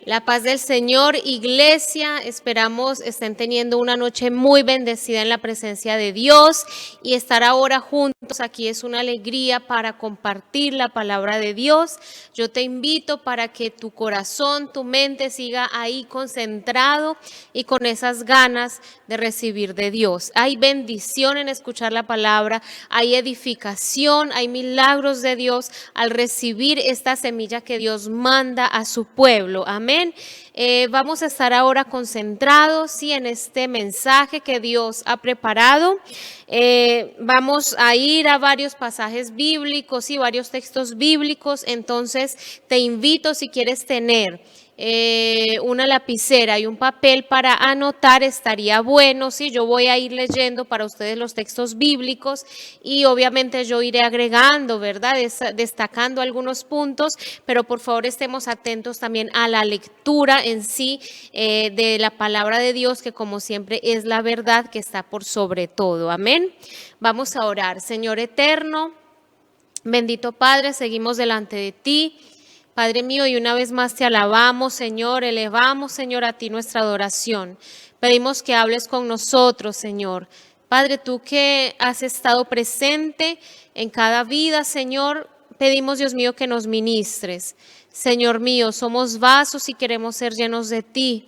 La paz del Señor, iglesia, esperamos estén teniendo una noche muy bendecida en la presencia de Dios y estar ahora juntos aquí es una alegría para compartir la palabra de Dios. Yo te invito para que tu corazón, tu mente siga ahí concentrado y con esas ganas de recibir de Dios. Hay bendición en escuchar la palabra, hay edificación, hay milagros de Dios al recibir esta semilla que Dios manda a su pueblo. Amén. Vamos a estar ahora concentrados ¿sí? En este mensaje que Dios ha preparado. Vamos a ir a varios pasajes bíblicos y varios textos bíblicos. Entonces te invito, si quieres tener una lapicera y un papel para anotar, estaría bueno, ¿sí? Yo voy a ir leyendo para ustedes los textos bíblicos y obviamente yo iré agregando, ¿verdad? Destacando algunos puntos, pero por favor estemos atentos también a la lectura en sí de la palabra de Dios, que como siempre es la verdad que está por sobre todo. Amén. Vamos a orar. Señor eterno, bendito Padre, seguimos delante de ti. Padre mío, y una vez más te alabamos, Señor, elevamos, Señor, a ti nuestra adoración. Pedimos que hables con nosotros, Señor. Padre, tú que has estado presente en cada vida, Señor, pedimos, Dios mío, que nos ministres. Señor mío, somos vasos y queremos ser llenos de ti.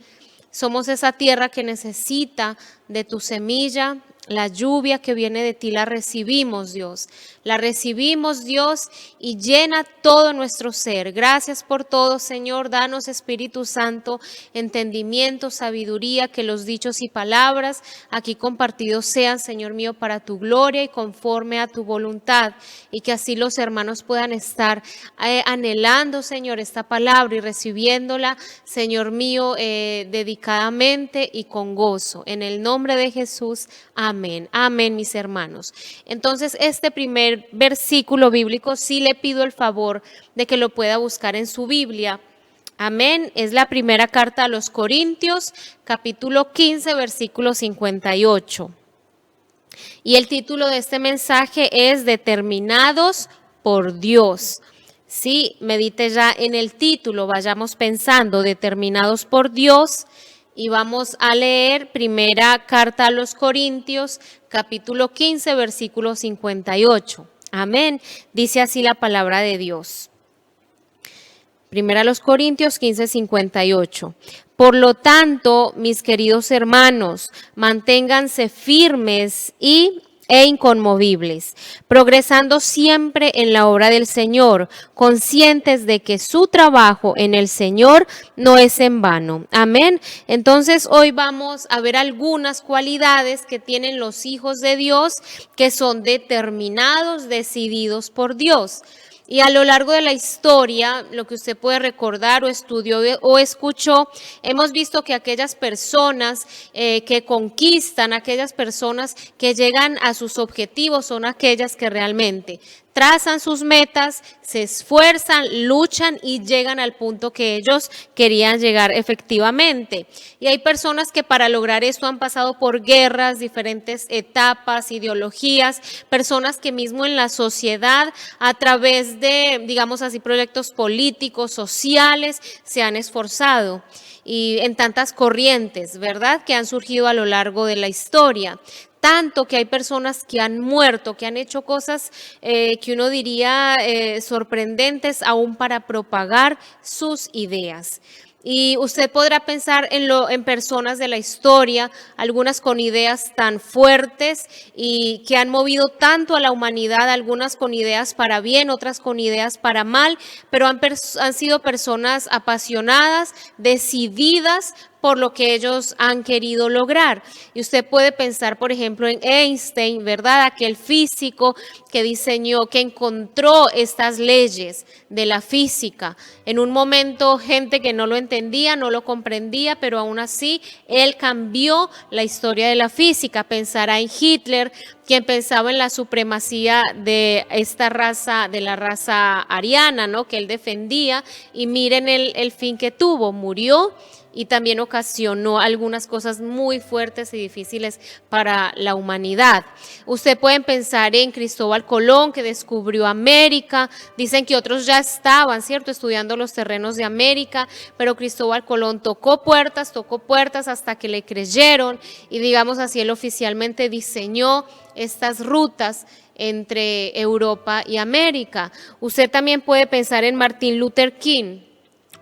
Somos esa tierra que necesita de tu semilla. La lluvia que viene de ti la recibimos, Dios. La recibimos, Dios, y llena todo nuestro ser. Gracias por todo, Señor. Danos, Espíritu Santo, entendimiento, sabiduría, que los dichos y palabras aquí compartidos sean, Señor mío, para tu gloria y conforme a tu voluntad. Y que así los hermanos puedan estar anhelando, Señor, esta palabra y recibiéndola, Señor mío, dedicadamente y con gozo. En el nombre de Jesús, amén. Amén, mis hermanos. Entonces, este primer versículo bíblico sí le pido el favor de que lo pueda buscar en su Biblia. Amén. Es la primera carta a los Corintios, capítulo 15, versículo 58. Y el título de este mensaje es Determinados por Dios. Sí, medite ya en el título, vayamos pensando, Determinados por Dios. Y vamos a leer primera carta a los Corintios, capítulo 15, versículo 58. Amén. Dice así la palabra de Dios. Primera a los Corintios 15, 58. Por lo tanto, mis queridos hermanos, manténganse firmes e inconmovibles, progresando siempre en la obra del Señor, conscientes de que su trabajo en el Señor no es en vano. Amén. Entonces hoy vamos a ver algunas cualidades que tienen los hijos de Dios que son determinados, decididos por Dios. Y a lo largo de la historia, lo que usted puede recordar o estudió o escuchó, hemos visto que aquellas personas que conquistan, aquellas personas que llegan a sus objetivos son aquellas que realmente trazan sus metas, se esfuerzan, luchan y llegan al punto que ellos querían llegar efectivamente. Y hay personas que para lograr esto han pasado por guerras, diferentes etapas, ideologías, personas que mismo en la sociedad, a través de, digamos así, proyectos políticos, sociales, se han esforzado. Y en tantas corrientes, ¿verdad?, que han surgido a lo largo de la historia. Tanto que hay personas que han muerto, que han hecho cosas que uno diría sorprendentes aún para propagar sus ideas. Y usted podrá pensar en personas de la historia, algunas con ideas tan fuertes y que han movido tanto a la humanidad, algunas con ideas para bien, otras con ideas para mal, pero han sido personas apasionadas, decididas por lo que ellos han querido lograr. Y usted puede pensar, por ejemplo, en Einstein, ¿verdad? Aquel físico que diseñó, que encontró estas leyes de la física. En un momento, gente que no lo entendía, no lo comprendía, pero aún así, él cambió la historia de la física. Pensará en Hitler, quien pensaba en la supremacía de esta raza, de la raza ariana, ¿no?, que él defendía, y miren el fin que tuvo, murió. y también ocasionó algunas cosas muy fuertes y difíciles para la humanidad. Usted puede pensar en Cristóbal Colón, que descubrió América. Dicen que otros ya estaban, ¿cierto?, estudiando los terrenos de América, pero Cristóbal Colón tocó puertas hasta que le creyeron, y digamos así, él oficialmente diseñó estas rutas entre Europa y América. Usted también puede pensar en Martin Luther King,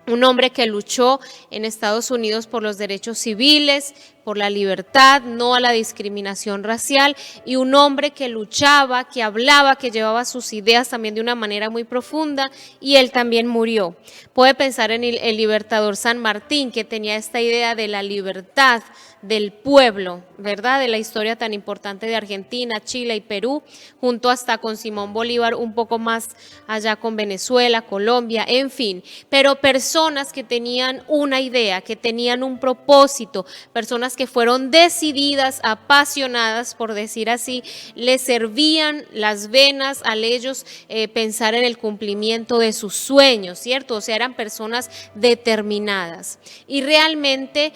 un hombre que luchó en Estados Unidos por los derechos civiles, por la libertad, no a la discriminación racial, y un hombre que luchaba, que hablaba, que llevaba sus ideas también de una manera muy profunda, y él también murió. Puede pensar en el libertador San Martín, que tenía esta idea de la libertad del pueblo, ¿verdad?, de la historia tan importante de Argentina, Chile y Perú, junto hasta con Simón Bolívar, un poco más allá con Venezuela, Colombia, en fin. Pero personas que tenían una idea, que tenían un propósito, personas que fueron decididas, apasionadas, por decir así, les servían las venas a ellos pensar en el cumplimiento de sus sueños, ¿cierto? O sea, eran personas determinadas. Y realmente,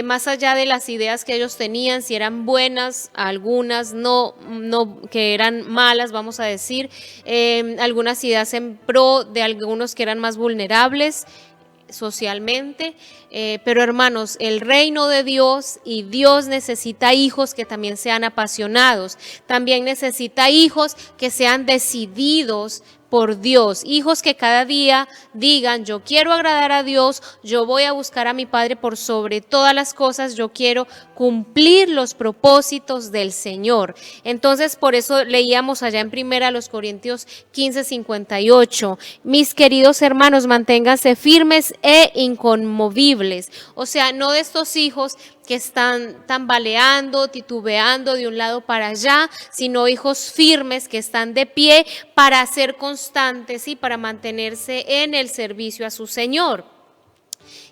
más allá de las ideas que ellos tenían, si eran buenas, algunas no que eran malas, vamos a decir, algunas ideas en pro de algunos que eran más vulnerables socialmente, pero hermanos, el reino de Dios y Dios necesita hijos que también sean apasionados, también necesita hijos que sean decididos por Dios, hijos que cada día digan: yo quiero agradar a Dios, yo voy a buscar a mi Padre por sobre todas las cosas, yo quiero cumplir los propósitos del Señor. Entonces, por eso leíamos allá en 1 Corintios 15:58, mis queridos hermanos, manténganse firmes e inconmovibles. O sea, no de estos hijos que están tambaleando, titubeando de un lado para allá, sino hijos firmes que están de pie para ser constantes y para mantenerse en el servicio a su Señor.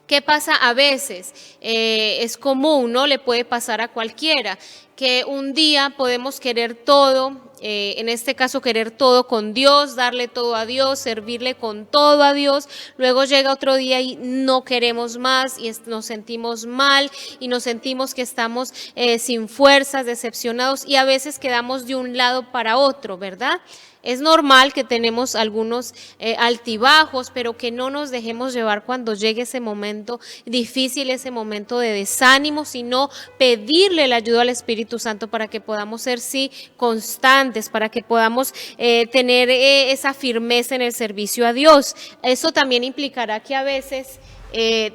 ¿Qué pasa a veces? Es común, ¿no? Le puede pasar a cualquiera, que un día podemos querer todo, en este caso querer todo con Dios, darle todo a Dios, servirle con todo a Dios. Luego llega otro día y no queremos más y nos sentimos mal y nos sentimos que estamos sin fuerzas, decepcionados, y a veces quedamos de un lado para otro, ¿verdad? Es normal que tenemos algunos altibajos, pero que no nos dejemos llevar cuando llegue ese momento difícil, ese momento de desánimo, sino pedirle la ayuda al Espíritu Santo para que podamos ser, sí, constantes, para que podamos tener esa firmeza en el servicio a Dios. Eso también implicará que a veces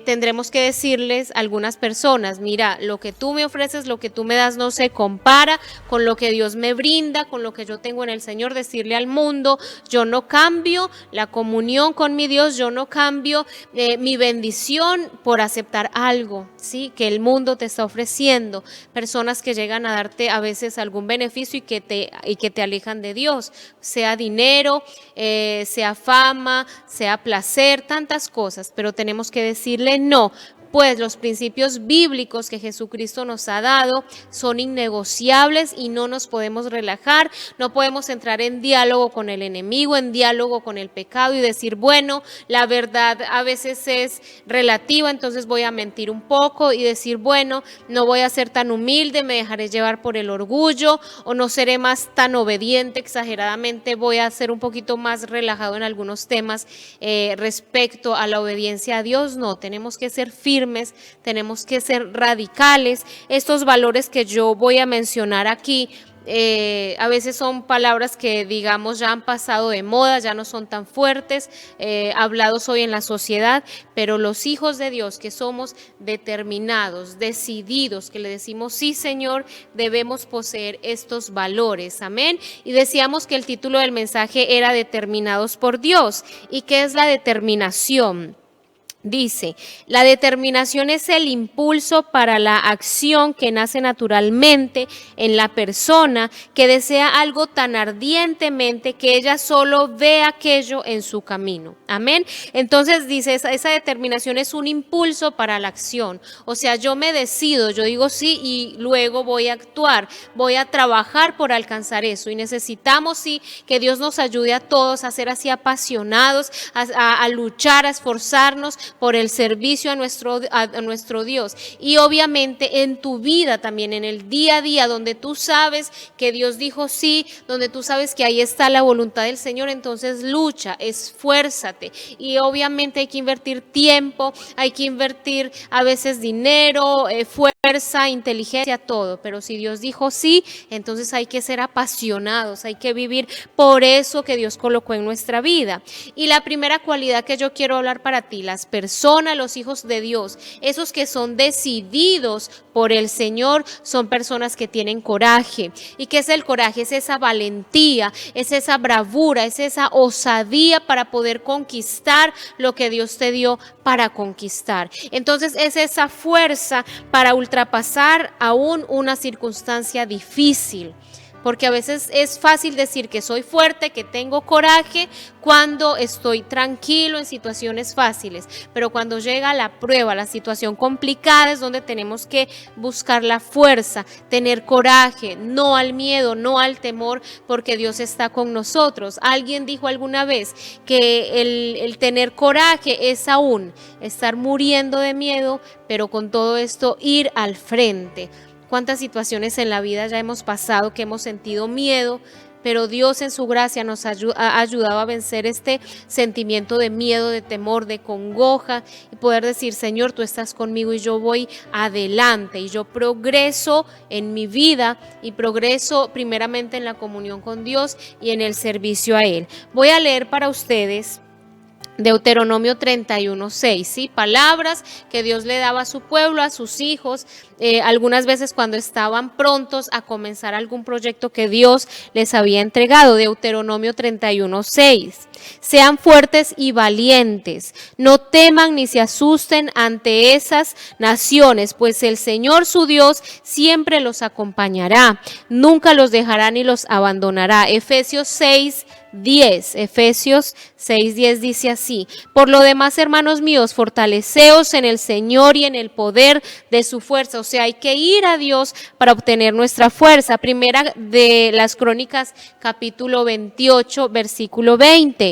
tendremos que decirles a algunas personas: mira, lo que tú me ofreces, lo que tú me das no se compara con lo que Dios me brinda, con lo que yo tengo en el Señor. Decirle al mundo: yo no cambio la comunión con mi Dios, yo no cambio mi bendición por aceptar algo, ¿sí?, que el mundo te está ofreciendo. Personas que llegan a darte a veces algún beneficio y que te alejan de Dios, sea dinero, sea fama, sea placer, tantas cosas, pero tenemos que decirle no, pues los principios bíblicos que Jesucristo nos ha dado son innegociables y no nos podemos relajar, no podemos entrar en diálogo con el enemigo, en diálogo con el pecado y decir: bueno, la verdad a veces es relativa, entonces voy a mentir un poco y decir: bueno, no voy a ser tan humilde, me dejaré llevar por el orgullo, o no seré más tan obediente exageradamente, voy a ser un poquito más relajado en algunos temas respecto a la obediencia a Dios. No, tenemos que ser firmes, tenemos que ser radicales. Estos valores que yo voy a mencionar aquí a veces son palabras que, digamos, ya han pasado de moda, ya no son tan fuertes, hablados hoy en la sociedad, pero los hijos de Dios que somos determinados, decididos, que le decimos: sí, Señor, debemos poseer estos valores, amén. Y decíamos que el título del mensaje era Determinados por Dios. ¿Y qué es la determinación? Dice: la determinación es el impulso para la acción que nace naturalmente en la persona que desea algo tan ardientemente que ella solo ve aquello en su camino. Amén. Entonces dice, esa determinación es un impulso para la acción. O sea, yo me decido, yo digo sí y luego voy a actuar, voy a trabajar por alcanzar eso. Y necesitamos, sí, que Dios nos ayude a todos a ser así apasionados, a luchar, a esforzarnos por el servicio a nuestro Dios. Y obviamente en tu vida también, en el día a día, donde tú sabes que Dios dijo sí, donde tú sabes que ahí está la voluntad del Señor, entonces lucha, esfuérzate. Y obviamente hay que invertir tiempo, hay que invertir a veces dinero, fuerza, inteligencia, todo. Pero si Dios dijo sí, entonces hay que ser apasionados, hay que vivir por eso que Dios colocó en nuestra vida. Y la primera cualidad que yo quiero hablar para ti, las personas, los hijos de Dios, esos que son decididos por el Señor, son personas que tienen coraje. ¿Y qué es el coraje? Es esa valentía, es esa bravura, es esa osadía para poder conquistar lo que Dios te dio para conquistar. Entonces es esa fuerza para ultrapasar aún una circunstancia difícil. Porque a veces es fácil decir que soy fuerte, que tengo coraje cuando estoy tranquilo en situaciones fáciles, pero cuando llega la prueba, la situación complicada, es donde tenemos que buscar la fuerza, tener coraje, no al miedo, no al temor, porque Dios está con nosotros. Alguien dijo alguna vez que el tener coraje es aún estar muriendo de miedo, pero con todo esto ir al frente. ¿Cuántas situaciones en la vida ya hemos pasado que hemos sentido miedo? Pero Dios en su gracia nos ha ayudado a vencer este sentimiento de miedo, de temor, de congoja y poder decir, Señor, tú estás conmigo y yo voy adelante y yo progreso en mi vida y progreso primeramente en la comunión con Dios y en el servicio a Él. Voy a leer para ustedes Deuteronomio 31:6, ¿sí? Palabras que Dios le daba a su pueblo, a sus hijos, algunas veces cuando estaban prontos a comenzar algún proyecto que Dios les había entregado. Deuteronomio 31:6. Sean fuertes y valientes, no teman ni se asusten ante esas naciones, pues el Señor su Dios siempre los acompañará, nunca los dejará ni los abandonará. Efesios 6:10 dice así: por lo demás, hermanos míos, fortaleceos en el Señor y en el poder de su fuerza. O sea, hay que ir a Dios para obtener nuestra fuerza. Primera de las Crónicas, capítulo 28, versículo 20.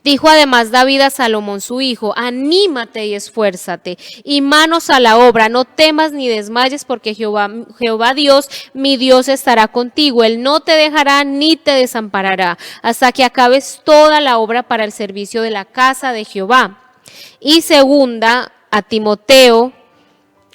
Dijo además David a Salomón su hijo: anímate y esfuérzate, y manos a la obra, no temas ni desmayes, porque Jehová Dios, mi Dios, estará contigo. Él no te dejará ni te desamparará, hasta que acabes toda la obra para el servicio de la casa de Jehová. Y segunda a Timoteo,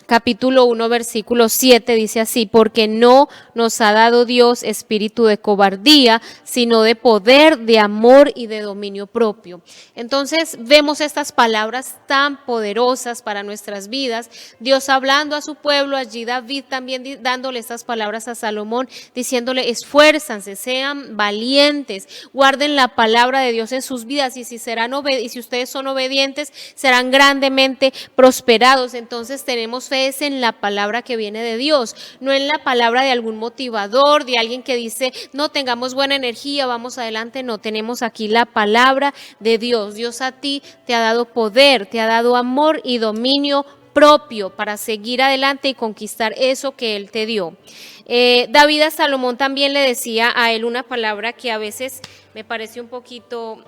capítulo 1, versículo 7, dice así: porque no nos ha dado Dios espíritu de cobardía, sino de poder, de amor y de dominio propio. Entonces vemos estas palabras tan poderosas para nuestras vidas, Dios hablando a su pueblo, allí David también dándole estas palabras a Salomón, diciéndole: esfuérzanse, sean valientes, guarden la palabra de Dios en sus vidas, y si ustedes son obedientes, serán grandemente prosperados. Entonces tenemos fe es en la palabra que viene de Dios, no en la palabra de algún motivador, de alguien que dice, no, tengamos buena energía, vamos adelante. No, tenemos aquí la palabra de Dios. Dios a ti te ha dado poder, te ha dado amor y dominio propio para seguir adelante y conquistar eso que Él te dio. David a Salomón también le decía a él una palabra que a veces me parece un poquito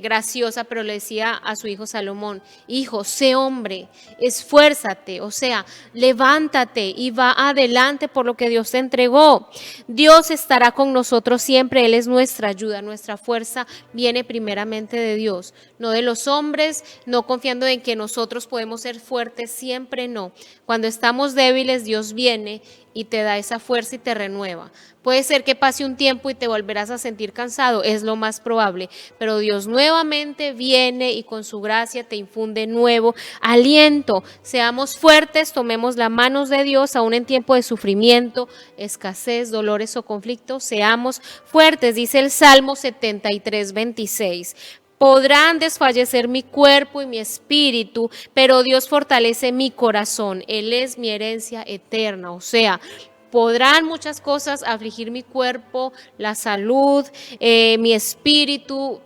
graciosa, pero le decía a su hijo Salomón: hijo, sé hombre, esfuérzate, o sea, levántate y va adelante por lo que Dios te entregó. Dios estará con nosotros siempre, Él es nuestra ayuda, nuestra fuerza viene primeramente de Dios, no de los hombres, no confiando en que nosotros podemos ser fuertes, siempre no. Cuando estamos débiles, Dios viene y te da esa fuerza y te renueva. Puede ser que pase un tiempo y te volverás a sentir cansado, es lo más probable, pero Dios nuevamente viene y con su gracia te infunde nuevo aliento. Seamos fuertes, tomemos las manos de Dios, aún en tiempo de sufrimiento, escasez, dolores o conflictos, seamos fuertes. Dice el Salmo 73:26. Podrán desfallecer mi cuerpo y mi espíritu, pero Dios fortalece mi corazón. Él es mi herencia eterna. O sea, podrán muchas cosas afligir mi cuerpo, la salud, mi espíritu,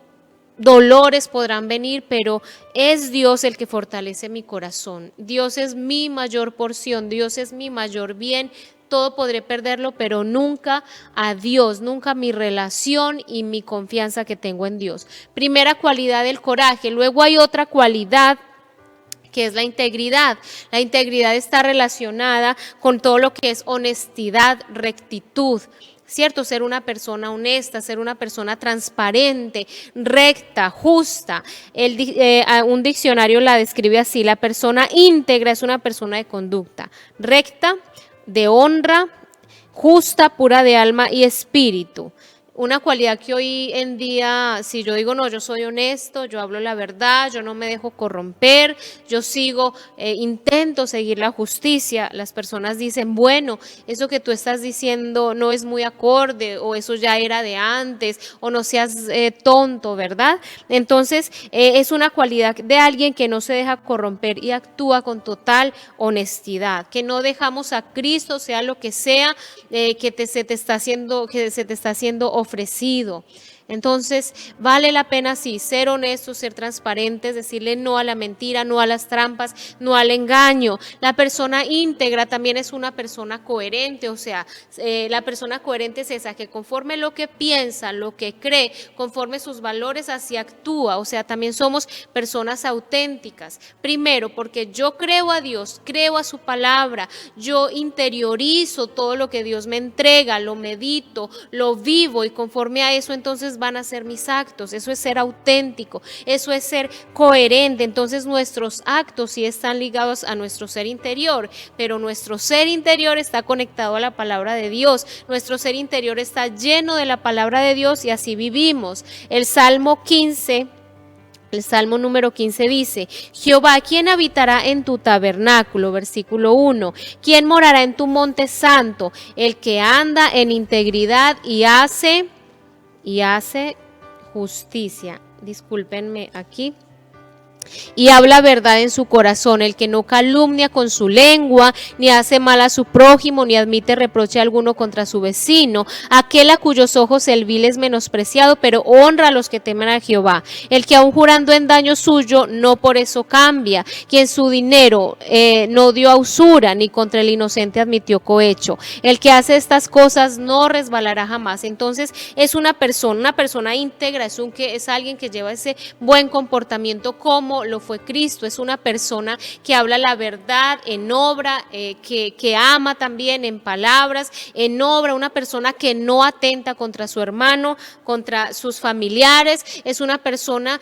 dolores podrán venir, pero es Dios el que fortalece mi corazón. Dios es mi mayor porción, Dios es mi mayor bien. todo podré perderlo, pero nunca a Dios, nunca mi relación y mi confianza que tengo en Dios. Primera cualidad del coraje. Luego hay otra cualidad que es la integridad. La integridad está relacionada con todo lo que es honestidad, rectitud, ¿cierto? Ser una persona honesta, ser una persona transparente, recta, justa. Un diccionario la describe así: la persona íntegra es una persona de conducta recta, de honra, justa, pura de alma y espíritu. Una cualidad que hoy en día, si yo digo, no, yo soy honesto, yo hablo la verdad, yo no me dejo corromper, yo sigo, intento seguir la justicia, las personas dicen, bueno, eso que tú estás diciendo no es muy acorde, o eso ya era de antes, o no seas tonto, ¿verdad? Entonces, es una cualidad de alguien que no se deja corromper y actúa con total honestidad, que no dejamos a Cristo, sea lo que sea, se te está haciendo ofrecido. Entonces, vale la pena sí ser honestos, ser transparentes, decirle no a la mentira, no a las trampas, no al engaño. La persona íntegra también es una persona coherente, o sea, la persona coherente es esa que conforme lo que piensa, lo que cree, conforme sus valores así actúa, o sea, también somos personas auténticas. Primero, porque yo creo a Dios, creo a su palabra, yo interiorizo todo lo que Dios me entrega, lo medito, lo vivo y conforme a eso entonces van a ser mis actos. Eso es ser auténtico, eso es ser coherente. Entonces nuestros actos sí están ligados a nuestro ser interior, pero nuestro ser interior está conectado a la palabra de Dios, nuestro ser interior está lleno de la palabra de Dios y así vivimos. El Salmo número 15 dice: Jehová, ¿quién habitará en tu tabernáculo? Versículo 1. ¿Quién morará en tu monte santo? El que anda en integridad y hace justicia. Discúlpenme aquí. Y habla verdad en su corazón, el que no calumnia con su lengua, ni hace mal a su prójimo, ni admite reproche alguno contra su vecino, aquel a cuyos ojos el vil es menospreciado, pero honra a los que temen a Jehová, el que aun jurando en daño suyo, no por eso cambia, quien su dinero no dio a usura, ni contra el inocente admitió cohecho, el que hace estas cosas no resbalará jamás. Entonces es una persona íntegra, es alguien que lleva ese buen comportamiento como lo fue Cristo, es una persona que habla la verdad en obra, que ama también en palabras, en obra, una persona que no atenta contra su hermano, contra sus familiares, es una persona,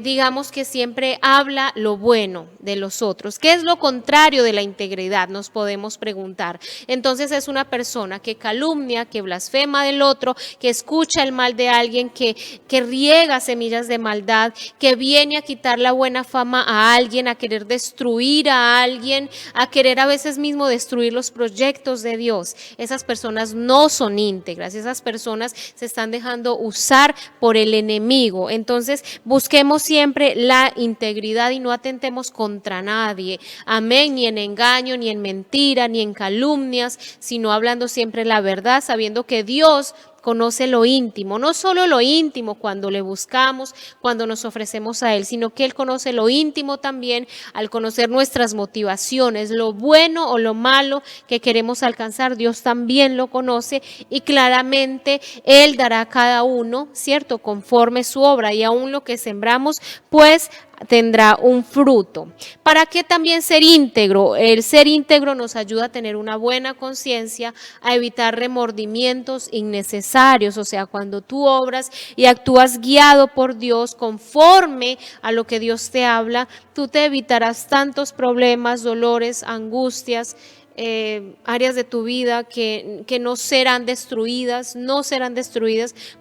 digamos, que siempre habla lo bueno de los otros. ¿Qué es lo contrario de la integridad? Nos podemos preguntar. Entonces es una persona que calumnia, que blasfema del otro, que escucha el mal de alguien, que riega semillas de maldad, que viene a quitar la buena fama a alguien, a querer destruir a alguien, a querer a veces mismo destruir los proyectos de Dios. Esas personas no son íntegras, esas personas se están dejando usar por el enemigo. Entonces busquemos siempre la integridad y no atentemos contra nadie, amén, ni en engaño, ni en mentira, ni en calumnias, sino hablando siempre la verdad, sabiendo que Dios conoce lo íntimo, no solo lo íntimo cuando le buscamos, cuando nos ofrecemos a Él, sino que Él conoce lo íntimo también al conocer nuestras motivaciones, lo bueno o lo malo que queremos alcanzar, Dios también lo conoce y claramente Él dará a cada uno, ¿cierto?, conforme su obra, y aún lo que sembramos, pues tendrá un fruto. ¿Para qué también ser íntegro? El ser íntegro nos ayuda a tener una buena conciencia, a evitar remordimientos innecesarios, o sea, cuando tú obras y actúas guiado por Dios conforme a lo que Dios te habla, tú te evitarás tantos problemas, dolores, angustias, áreas de tu vida que no serán destruidas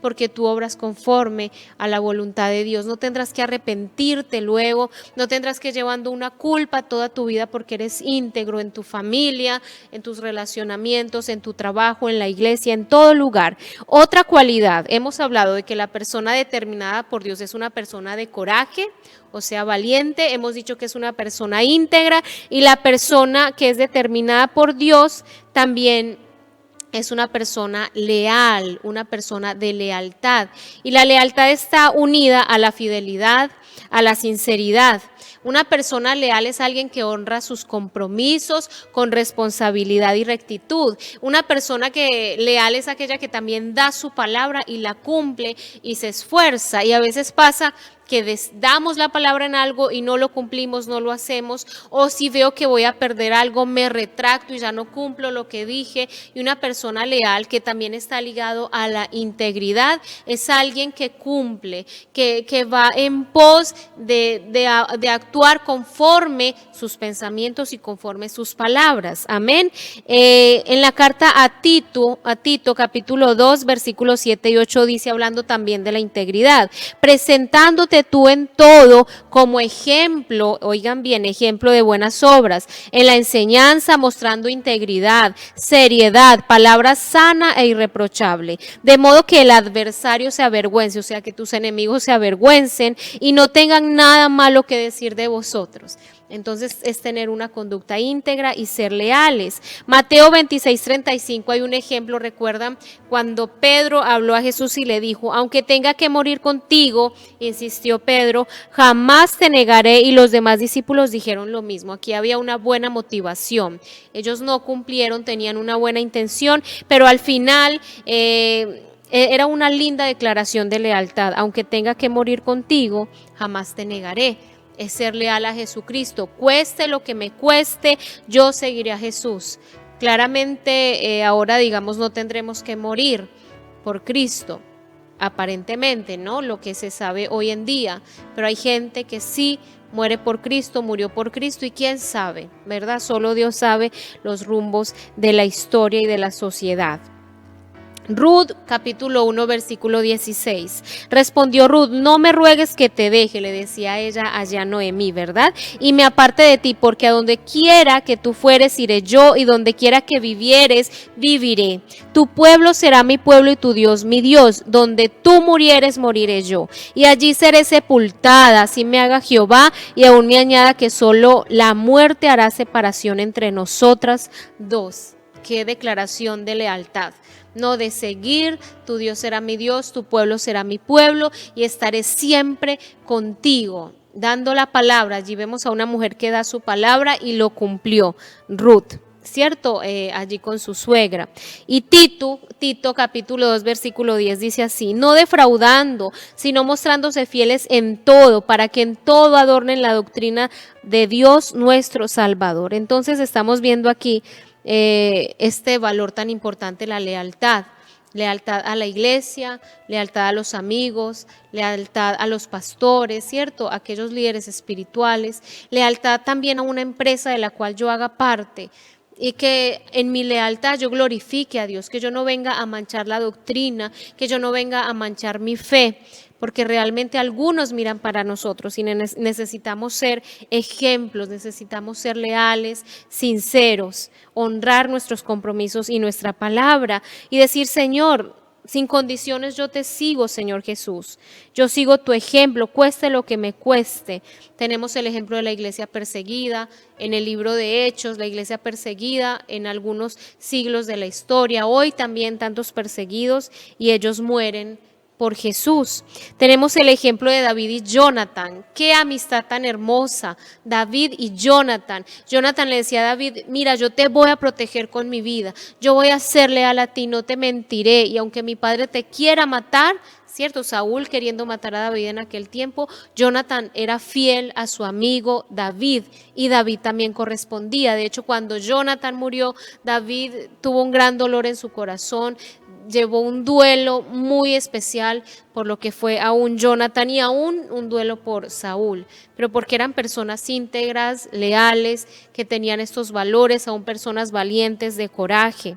porque tú obras conforme a la voluntad de Dios. No tendrás que arrepentirte luego, no tendrás que llevando una culpa toda tu vida porque eres íntegro en tu familia, en tus relacionamientos, en tu trabajo, en la iglesia, en todo lugar. Otra cualidad, hemos hablado de que la persona determinada por Dios es una persona de coraje, o sea, valiente. Hemos dicho que es una persona íntegra, y la persona que es determinada por Dios también es una persona leal, una persona de lealtad. Y la lealtad está unida a la fidelidad, a la sinceridad. Una persona leal es alguien que honra sus compromisos con responsabilidad y rectitud. Una persona que leal es aquella que también da su palabra y la cumple y se esfuerza. Y a veces pasa que damos la palabra en algo y no lo cumplimos, no lo hacemos, o si veo que voy a perder algo, me retracto y ya no cumplo lo que dije. Y una persona leal, que también está ligado a la integridad, es alguien que cumple, que va en pos de actuar conforme sus pensamientos y conforme sus palabras. Amén. En la carta a Tito capítulo 2, versículos 7 y 8 dice, hablando también de la integridad, presentándote tú en todo como ejemplo, oigan bien, ejemplo de buenas obras, en la enseñanza mostrando integridad, seriedad, palabra sana e irreprochable, de modo que el adversario se avergüence, o sea, que tus enemigos se avergüencen y no tengan nada malo que decir de vosotros. Entonces es tener una conducta íntegra y ser leales. Mateo 26:35 hay un ejemplo, recuerdan cuando Pedro habló a Jesús y le dijo, aunque tenga que morir contigo, insistió Pedro, jamás te negaré, y los demás discípulos dijeron lo mismo. Aquí había una buena motivación. Ellos no cumplieron, tenían una buena intención, pero al final era una linda declaración de lealtad. Aunque tenga que morir contigo, jamás te negaré. Es ser leal a Jesucristo, cueste lo que me cueste, yo seguiré a Jesús. Claramente ahora digamos no tendremos que morir por Cristo, aparentemente, ¿no? Lo que se sabe hoy en día, pero hay gente que sí muere por Cristo, murió por Cristo y quién sabe, ¿verdad? Solo Dios sabe los rumbos de la historia y de la sociedad. Ruth, capítulo 1, versículo 16. Respondió Ruth, no me ruegues que te deje, le decía ella allá a Noemí, ¿verdad? Y me aparte de ti, porque a donde quiera que tú fueres, iré yo, y donde quiera que vivieres, viviré. Tu pueblo será mi pueblo y tu Dios mi Dios. Donde tú murieres, moriré yo. Y allí seré sepultada, así me haga Jehová, y aún me añada que solo la muerte hará separación entre nosotras dos. Qué declaración de lealtad. No, de seguir, tu Dios será mi Dios, tu pueblo será mi pueblo y estaré siempre contigo, dando la palabra. Allí vemos a una mujer que da su palabra y lo cumplió, Ruth, ¿cierto? Allí con su suegra. Y Tito capítulo 2 versículo 10 dice así, no defraudando, sino mostrándose fieles en todo, para que en todo adornen la doctrina de Dios nuestro Salvador. Entonces estamos viendo aquí este valor tan importante, la lealtad. Lealtad a la iglesia, lealtad a los amigos, lealtad a los pastores, ¿cierto? A aquellos líderes espirituales, lealtad también a una empresa de la cual yo haga parte, y que en mi lealtad yo glorifique a Dios, que yo no venga a manchar la doctrina, que yo no venga a manchar mi fe, porque realmente algunos miran para nosotros y necesitamos ser ejemplos, necesitamos ser leales, sinceros, honrar nuestros compromisos y nuestra palabra y decir, Señor, sin condiciones yo te sigo, Señor Jesús. Yo sigo tu ejemplo, cueste lo que me cueste. Tenemos el ejemplo de la iglesia perseguida en el libro de Hechos, la iglesia perseguida en algunos siglos de la historia. Hoy también tantos perseguidos y ellos mueren por Jesús. Tenemos el ejemplo de David y Jonathan. Qué amistad tan hermosa, David y Jonathan. Jonathan le decía a David, mira, yo te voy a proteger con mi vida, yo voy a ser leal a ti, no te mentiré, y aunque mi padre te quiera matar, ¿cierto? Saúl queriendo matar a David en aquel tiempo, Jonathan era fiel a su amigo David y David también correspondía. De hecho, cuando Jonathan murió, David tuvo un gran dolor en su corazón, llevó un duelo muy especial por lo que fue aún Jonathan y aún un duelo por Saúl, pero porque eran personas íntegras, leales, que tenían estos valores, aún personas valientes, de coraje.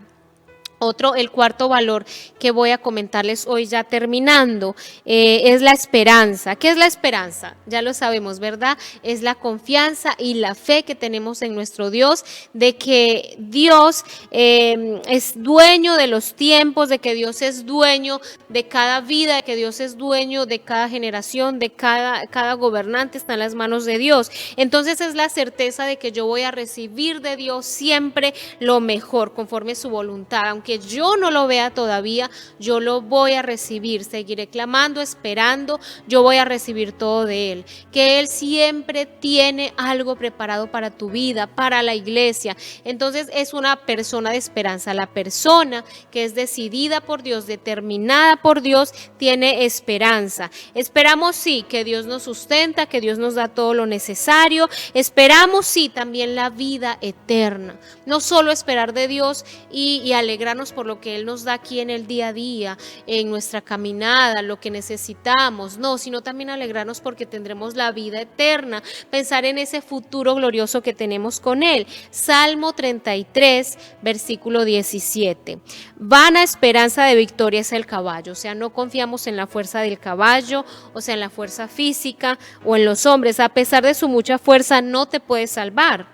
El cuarto valor que voy a comentarles hoy ya terminando es la esperanza. ¿Qué es la esperanza? Ya lo sabemos, ¿verdad? Es la confianza y la fe que tenemos en nuestro Dios, de que Dios es dueño de los tiempos, de que Dios es dueño de cada vida, de que Dios es dueño de cada generación, de cada gobernante está en las manos de Dios. Entonces es la certeza de que yo voy a recibir de Dios siempre lo mejor, conforme su voluntad, aunque aunque yo no lo vea todavía, yo lo voy a recibir, seguiré clamando, esperando, yo voy a recibir todo de Él, que Él siempre tiene algo preparado para tu vida, para la iglesia. Entonces es una persona de esperanza. La persona que es decidida por Dios, determinada por Dios, tiene esperanza. Esperamos sí que Dios nos sustenta, que Dios nos da todo lo necesario. Esperamos sí también la vida eterna. No solo esperar de Dios y alegrarnos por lo que Él nos da aquí en el día a día, en nuestra caminada, lo que necesitamos, no, sino también alegrarnos porque tendremos la vida eterna, pensar en ese futuro glorioso que tenemos con Él. Salmo 33, versículo 17. Vana esperanza de victoria es el caballo, o sea, no confiamos en la fuerza del caballo, o sea, en la fuerza física o en los hombres. A pesar de su mucha fuerza, no te puede salvar.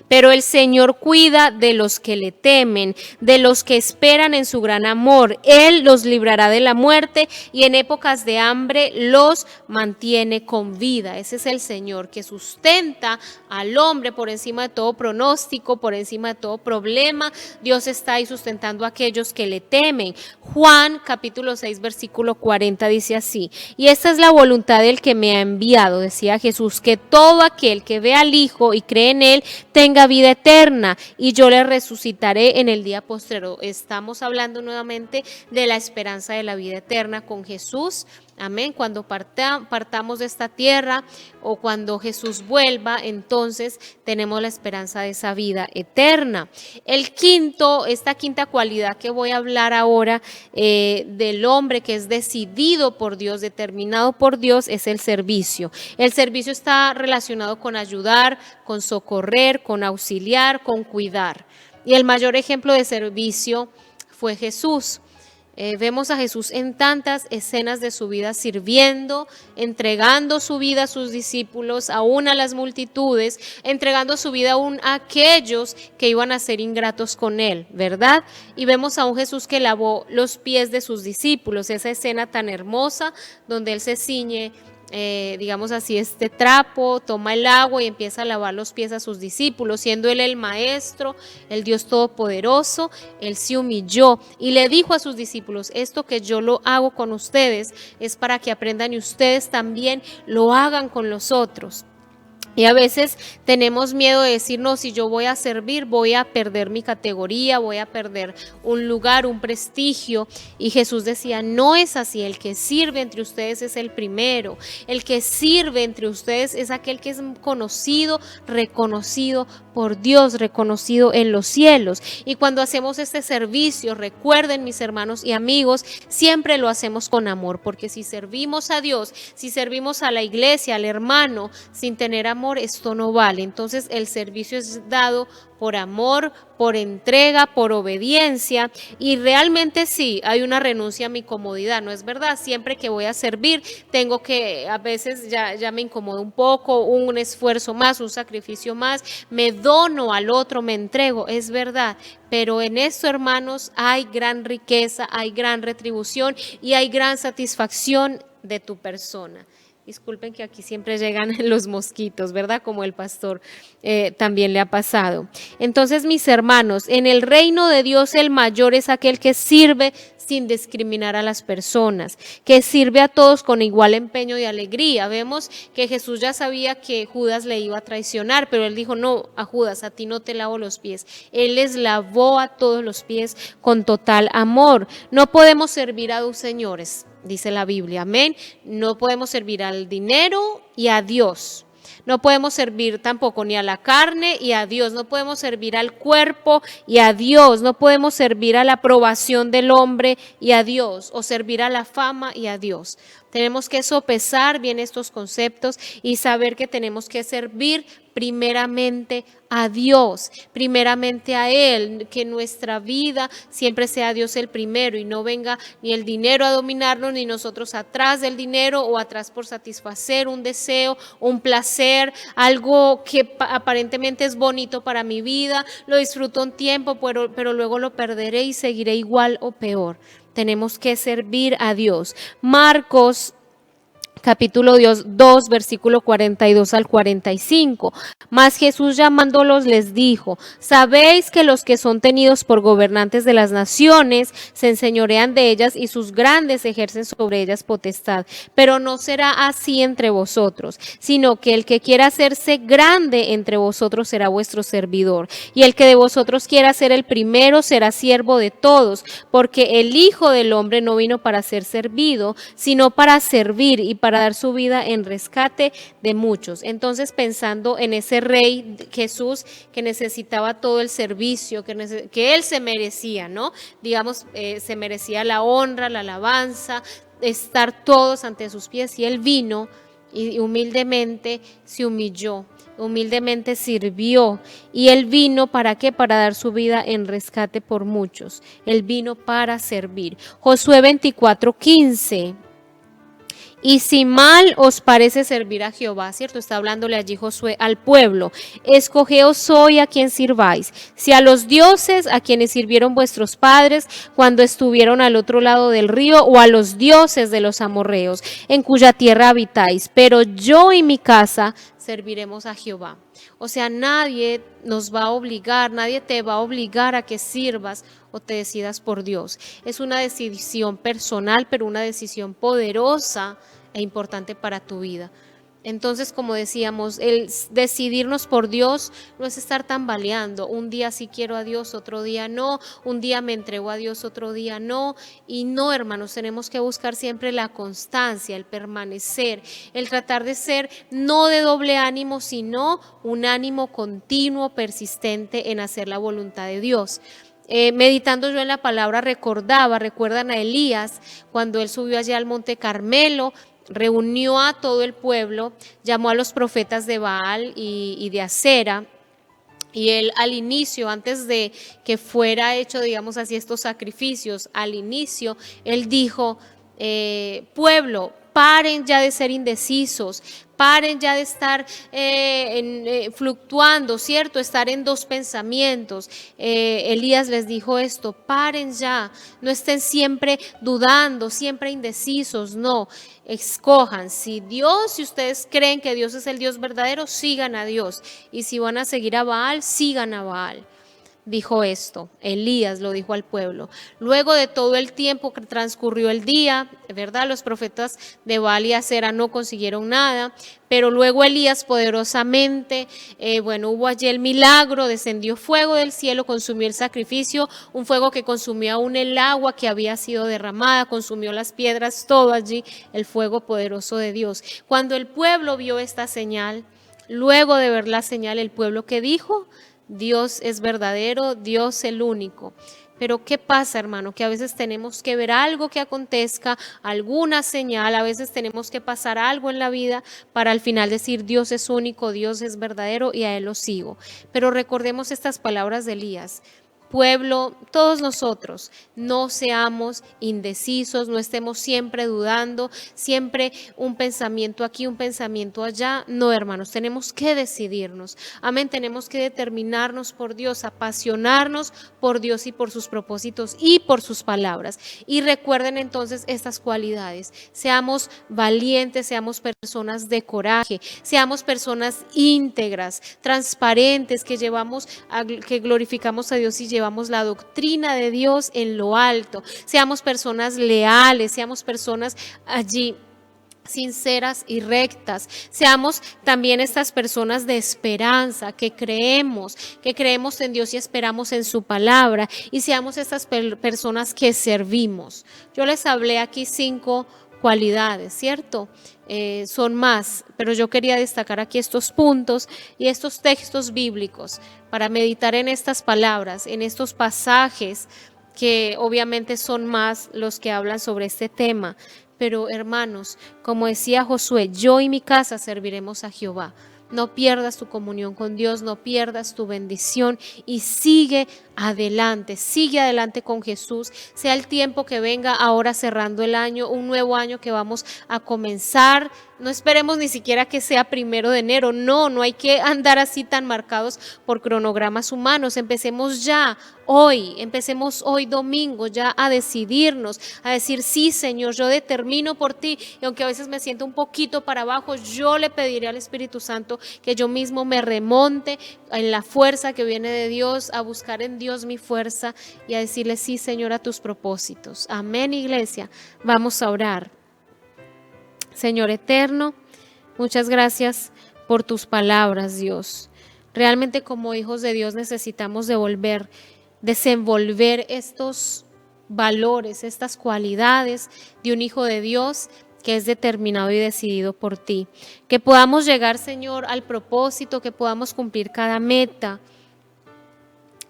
Pero el Señor cuida de los que le temen, de los que esperan en su gran amor. Él los librará de la muerte y en épocas de hambre los mantiene con vida. Ese es el Señor que sustenta al hombre por encima de todo pronóstico, por encima de todo problema. Dios está ahí sustentando a aquellos que le temen. Juan capítulo 6 versículo 40 dice así: y esta es la voluntad del que me ha enviado, decía Jesús, que todo aquel que ve al Hijo y cree en Él tenga vida eterna, y yo le resucitaré en el día postrero. Estamos hablando nuevamente de la esperanza de la vida eterna con Jesús. Amén. Cuando partamos de esta tierra o cuando Jesús vuelva, entonces tenemos la esperanza de esa vida eterna. Esta quinta cualidad que voy a hablar ahora del hombre que es decidido por Dios, determinado por Dios, es el servicio. El servicio está relacionado con ayudar, con socorrer, con auxiliar, con cuidar. Y el mayor ejemplo de servicio fue Jesús. Vemos a Jesús en tantas escenas de su vida sirviendo, entregando su vida a sus discípulos, aún a las multitudes, entregando su vida aún a aquellos que iban a ser ingratos con Él, ¿verdad? Y vemos a un Jesús que lavó los pies de sus discípulos, esa escena tan hermosa donde Él se ciñe, digamos así, este trapo, toma el agua y empieza a lavar los pies a sus discípulos, siendo Él el maestro, el Dios todopoderoso. Él se humilló y le dijo a sus discípulos: esto que yo lo hago con ustedes es para que aprendan y ustedes también lo hagan con los otros. Y a veces tenemos miedo de decir: no, si yo voy a servir, voy a perder mi categoría, voy a perder un lugar, un prestigio. Y Jesús decía: no es así, el que sirve entre ustedes es el primero. El que sirve entre ustedes es aquel que es conocido, reconocido por Dios, reconocido en los cielos. Y cuando hacemos este servicio, recuerden, mis hermanos y amigos, siempre lo hacemos con amor, porque si servimos a Dios, si servimos a la iglesia, al hermano, sin tener amor, esto no vale. Entonces el servicio es dado por amor, por entrega, por obediencia, y realmente sí, hay una renuncia a mi comodidad, ¿no es verdad? Siempre que voy a servir, tengo que, a veces ya me incomodo un poco, un esfuerzo más, un sacrificio más, me dono al otro, me entrego, es verdad, pero en esto, hermanos, hay gran riqueza, hay gran retribución y hay gran satisfacción de tu persona. Disculpen que aquí siempre llegan los mosquitos, ¿verdad? Como el pastor también le ha pasado. Entonces, mis hermanos, en el reino de Dios el mayor es aquel que sirve sin discriminar a las personas, que sirve a todos con igual empeño y alegría. Vemos que Jesús ya sabía que Judas le iba a traicionar, pero Él dijo: no, a Judas, a ti no te lavo los pies. Él les lavó a todos los pies con total amor. No podemos servir a dos señores, dice la Biblia, amén. No podemos servir al dinero y a Dios. No podemos servir tampoco ni a la carne y a Dios. No podemos servir al cuerpo y a Dios. No podemos servir a la aprobación del hombre y a Dios, o servir a la fama y a Dios. Tenemos que sopesar bien estos conceptos y saber que tenemos que servir primeramente a Dios, primeramente a Él, que nuestra vida siempre sea Dios el primero y no venga ni el dinero a dominarnos, ni nosotros atrás del dinero o atrás por satisfacer un deseo, un placer, algo que aparentemente es bonito para mi vida, lo disfruto un tiempo, pero luego lo perderé y seguiré igual o peor. Tenemos que servir a Dios. Marcos capítulo 2, versículo 42 al 45. Mas Jesús llamándolos les dijo: sabéis que los que son tenidos por gobernantes de las naciones se enseñorean de ellas y sus grandes ejercen sobre ellas potestad. Pero no será así entre vosotros, sino que el que quiera hacerse grande entre vosotros será vuestro servidor. Y el que de vosotros quiera ser el primero será siervo de todos, porque el Hijo del Hombre no vino para ser servido, sino para servir y para dar su vida en rescate de muchos. Entonces, pensando en ese rey Jesús que necesitaba todo el servicio que él se merecía, ¿no? Digamos, se merecía la honra, la alabanza, estar todos ante sus pies, y él vino y humildemente se humilló, humildemente sirvió. Y él vino ¿para qué? Para dar su vida en rescate por muchos. Él vino para servir. Josué 24:15. Y si mal os parece servir a Jehová, ¿cierto? Está hablándole allí Josué al pueblo. Escogeos hoy a quien sirváis, si a los dioses a quienes sirvieron vuestros padres cuando estuvieron al otro lado del río, o a los dioses de los amorreos, en cuya tierra habitáis. Pero yo y mi casa serviremos a Jehová. O sea, nadie nos va a obligar, nadie te va a obligar a que sirvas o te decidas por Dios. Es una decisión personal, pero una decisión poderosa e importante para tu vida. Entonces, como decíamos, el decidirnos por Dios no es estar tambaleando. Un día sí quiero a Dios, otro día no. Un día me entrego a Dios, otro día no. Y no, hermanos, tenemos que buscar siempre la constancia, el permanecer, el tratar de ser no de doble ánimo, sino un ánimo continuo, persistente en hacer la voluntad de Dios. Meditando yo en la palabra recuerdan a Elías cuando él subió allá al monte Carmelo, reunió a todo el pueblo, llamó a los profetas de Baal y de Acera. Y él al inicio, antes de que fuera hecho, digamos así, estos sacrificios, al inicio, él dijo: pueblo, paren ya de ser indecisos, paren ya de estar fluctuando, ¿cierto? Estar en dos pensamientos. Elías les dijo esto: paren ya, no estén siempre dudando, siempre indecisos, no. Escojan, si ustedes creen que Dios es el Dios verdadero, sigan a Dios. Y si van a seguir a Baal, sigan a Baal. Dijo esto, Elías lo dijo al pueblo. Luego de todo el tiempo que transcurrió el día, ¿verdad? Los profetas de Baal y Acera no consiguieron nada, pero luego Elías poderosamente, hubo allí el milagro, descendió fuego del cielo, consumió el sacrificio, un fuego que consumió aún el agua que había sido derramada, consumió las piedras, todo allí, el fuego poderoso de Dios. Cuando el pueblo vio esta señal, luego de ver la señal, el pueblo, ¿qué dijo? Dios es verdadero, Dios el único. Pero ¿qué pasa, hermano? Que a veces tenemos que ver algo que acontezca, alguna señal, a veces tenemos que pasar algo en la vida para al final decir: Dios es único, Dios es verdadero y a Él lo sigo. Pero recordemos estas palabras de Elías. Pueblo, todos nosotros, no seamos indecisos, no estemos siempre dudando, siempre un pensamiento aquí, un pensamiento allá. No, hermanos, tenemos que decidirnos. Amén, tenemos que determinarnos por Dios, apasionarnos por Dios y por sus propósitos y por sus palabras. Y recuerden entonces estas cualidades. Seamos valientes, seamos personas de coraje, seamos personas íntegras, transparentes, que glorificamos a Dios y llevamos la doctrina de Dios en lo alto. Seamos personas leales, seamos personas allí sinceras y rectas. Seamos también estas personas de esperanza, que creemos en Dios y esperamos en su palabra, y seamos estas personas que servimos. Yo les hablé aquí 5 cualidades, ¿cierto? Son más, pero yo quería destacar aquí estos puntos y estos textos bíblicos para meditar en estas palabras, en estos pasajes que obviamente son más los que hablan sobre este tema. Pero hermanos, como decía Josué, yo y mi casa serviremos a Jehová. No pierdas tu comunión con Dios, no pierdas tu bendición y sigue adelante, sigue adelante con Jesús, sea el tiempo que venga ahora cerrando el año, un nuevo año que vamos a comenzar. No esperemos ni siquiera que sea 1 de enero, no hay que andar así tan marcados por cronogramas humanos. Empecemos hoy domingo, ya a decidirnos, a decir, sí Señor, yo determino por ti, y aunque a veces me siento un poquito para abajo, yo le pediré al Espíritu Santo que yo mismo me remonte en la fuerza que viene de Dios, a buscar en Dios mi fuerza y a decirle, sí Señor, a tus propósitos. Amén, iglesia. Vamos a orar. Señor eterno, muchas gracias por tus palabras, Dios. Realmente como hijos de Dios necesitamos desenvolver estos valores, estas cualidades de un hijo de Dios que es determinado y decidido por ti. Que podamos llegar, Señor, al propósito, que podamos cumplir cada meta,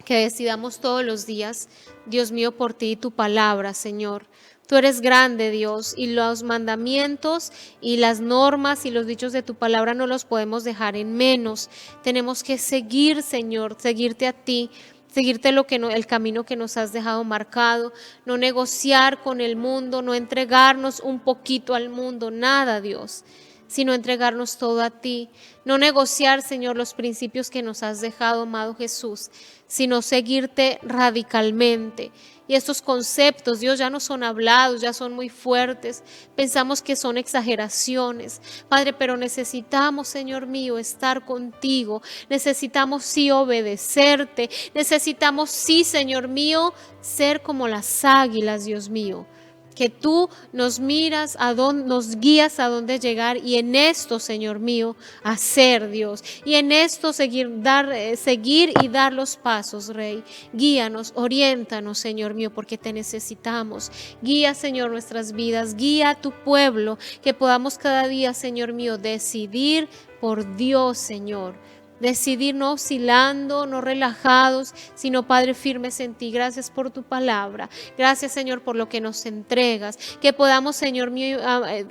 que decidamos todos los días, Dios mío, por ti y tu palabra, Señor. Tú eres grande, Dios, y los mandamientos y las normas y los dichos de tu palabra no los podemos dejar en menos. Tenemos que seguir, Señor, seguirte a ti, seguirte el camino que nos has dejado marcado, no negociar con el mundo, no entregarnos un poquito al mundo, nada, Dios, sino entregarnos todo a ti. No negociar, Señor, los principios que nos has dejado, amado Jesús, sino seguirte radicalmente. Y estos conceptos, Dios, ya no son hablados, ya son muy fuertes. Pensamos que son exageraciones, Padre, pero necesitamos, Señor mío, estar contigo. Necesitamos sí obedecerte. Necesitamos sí, Señor mío, ser como las águilas, Dios mío. Que tú nos miras, nos guías a dónde llegar, y en esto, Señor mío, hacer, Dios, y en esto seguir y dar los pasos, Rey. Guíanos, oriéntanos, Señor mío, porque te necesitamos. Guía, Señor, nuestras vidas, guía a tu pueblo, que podamos cada día, Señor mío, decidir por Dios, Señor. Decidir no oscilando, no relajados, sino, Padre, firmes en ti. Gracias por tu palabra. Gracias, Señor, por lo que nos entregas. Que podamos, Señor mío,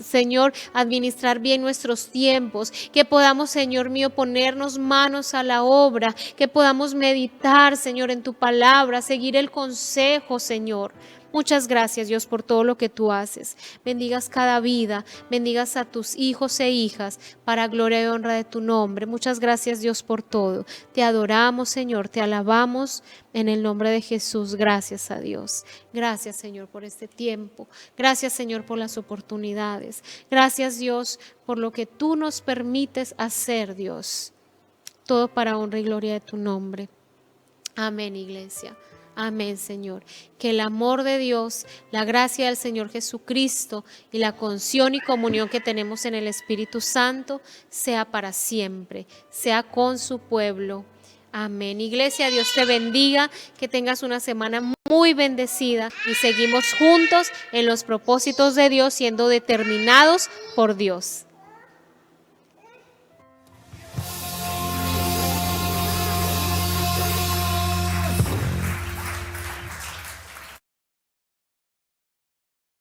Señor, administrar bien nuestros tiempos. Que podamos, Señor mío, ponernos manos a la obra. Que podamos meditar, Señor, en tu palabra, seguir el consejo, Señor. Muchas gracias, Dios, por todo lo que tú haces. Bendigas cada vida, bendigas a tus hijos e hijas para gloria y honra de tu nombre. Muchas gracias, Dios, por todo. Te adoramos, Señor, te alabamos en el nombre de Jesús. Gracias a Dios. Gracias, Señor, por este tiempo. Gracias, Señor, por las oportunidades. Gracias, Dios, por lo que tú nos permites hacer, Dios. Todo para honra y gloria de tu nombre. Amén, iglesia. Amén, Señor. Que el amor de Dios, la gracia del Señor Jesucristo y la comunión y comunión que tenemos en el Espíritu Santo sea para siempre, sea con su pueblo. Amén. Iglesia, Dios te bendiga, que tengas una semana muy bendecida y seguimos juntos en los propósitos de Dios, siendo determinados por Dios.